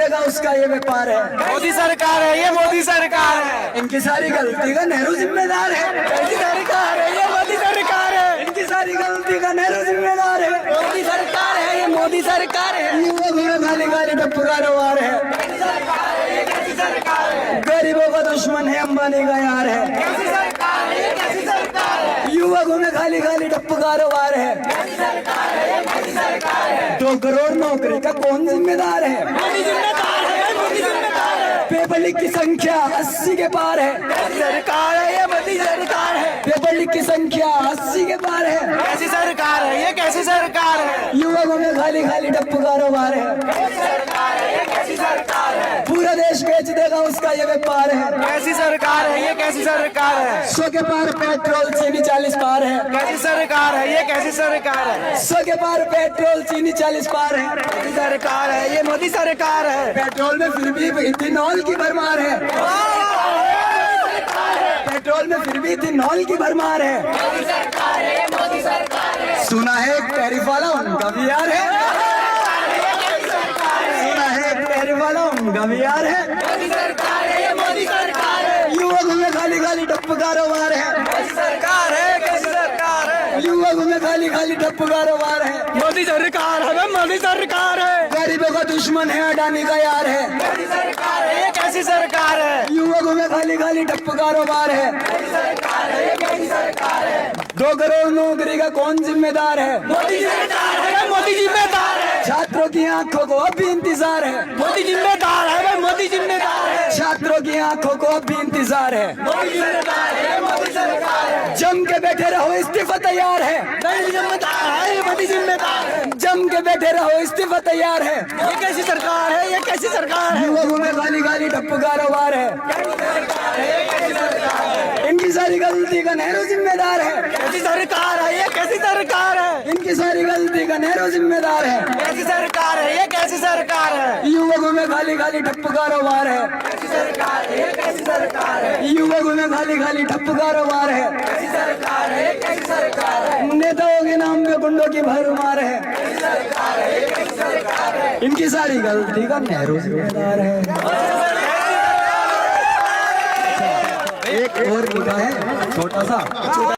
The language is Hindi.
देगा उसका ये व्यापार है। मोदी सरकार है ये, मोदी सरकार है। इनकी सारी गलती का नेहरू जिम्मेदार है। मोदी सरकार है ये, मोदी सरकार है। इनकी सारी गलती का नेहरू जिम्मेदार है। मोदी सरकार है ये, मोदी सरकार है। युवक में खाली खाली टप्पू कारोबार है। गरीबों का दुश्मन है, अंबानी का यार है। कैसी सरकार है ये, कैसी सरकार है। युवकों में खाली खाली टप्पू कारोबार है। मोदी सरकार है ये, मोदी सरकार है। 2 करोड़ नौकरी का कौन जिम्मेदार है? मोदी जिम्मेदार है, मोदी जिम्मेदार है। पेपर लीक की संख्या 80 के पार है। कैसी सरकार है ये, मोदी सरकार है। पेपर लीक की संख्या 80 के पार है। कैसी सरकार है ये, कैसी सरकार है। युवकों में खाली खाली टप्पू कारोबार है। कैसी सरकार है ये, कैसी सरकार है। पूरा देश बेच देगा उसका ये व्यापार है। कैसी सरकार है ये, कैसी सरकार है। 100 के पार पेट्रोल चीनी 40 पार है। कैसी सरकार है ये, कैसी सरकार है। 100 के पार पेट्रोल चीनी 40 पार है। मोदी सरकार है ये, मोदी सरकार है। पेट्रोल में फिर भी इथेनॉल की भरमार है। पेट्रोल में फिर भी इथेनॉल की भरमार है। मोदी सरकार है ये, मोदी सरकार है। सुना है एक टैरिफ वाला उनका भी यार है। सुना है एक टैरिफ वाला उनका भी यार है। मोदी सरकार है ये, मोदी सरकार है। युवकों में खाली खाली टप्पू कारोबार है। मोदी सरकार है, कैसी सरकार है। युवकों में खाली खाली टप्पू कारोबार है। मोदी सरकार है, मोदी सरकार है। गरीबों का दुश्मन है, अडानी का यार है। मोदी सरकार है ये, कैसी सरकार है। युवकों में खाली खाली टप्पू कारोबार है। मोदी सरकार है ये, कैसी सरकार है। 2 करोड़ नौकरी का कौन जिम्मेदार है? मोदी सरकार है, मोदी जिम्मेदार है। छात्रों की आंखों को अब भी इंतजार है। मोदी जिम्मेदार है, मोदी जिम्मेदार है। छात्रों की आंखों को अब भी इंतजार है। मोदी जिम्मेदार है, मोदी सरकार है। जम के बैठे रहो, इस्तीफा तैयार है। नहीं जिम्मेदार है ये, मोदी जिम्मेदार है। जम के बैठे रहो, इस्तीफा तैयार है। ये कैसी सरकार है, ये कैसी सरकार है। युवकों में खाली खाली टप्पू कारोबार है। इनकी सारी गलती का नेहरू जिम्मेदार है। कैसी सरकार है ये, कैसी सरकार है। इनकी सारी गलती का नेहरू जिम्मेदार है। कैसी सरकार है ये, कैसी सरकार है। युवकों में खाली खाली टप्पू कारोबार है। कैसी सरकार है ये, कैसी सरकार है। युवकों में खाली खाली टप्पू कारोबार है। कैसी सरकार है ये, कैसी सरकार है। नेताओं के नाम पे गुंडों की भरमार है। कैसी सरकार है ये, कैसी सरकार है। इनकी सारी गलती का नेहरू जिम्मेदार है। एक और लिखा है छोटा सा।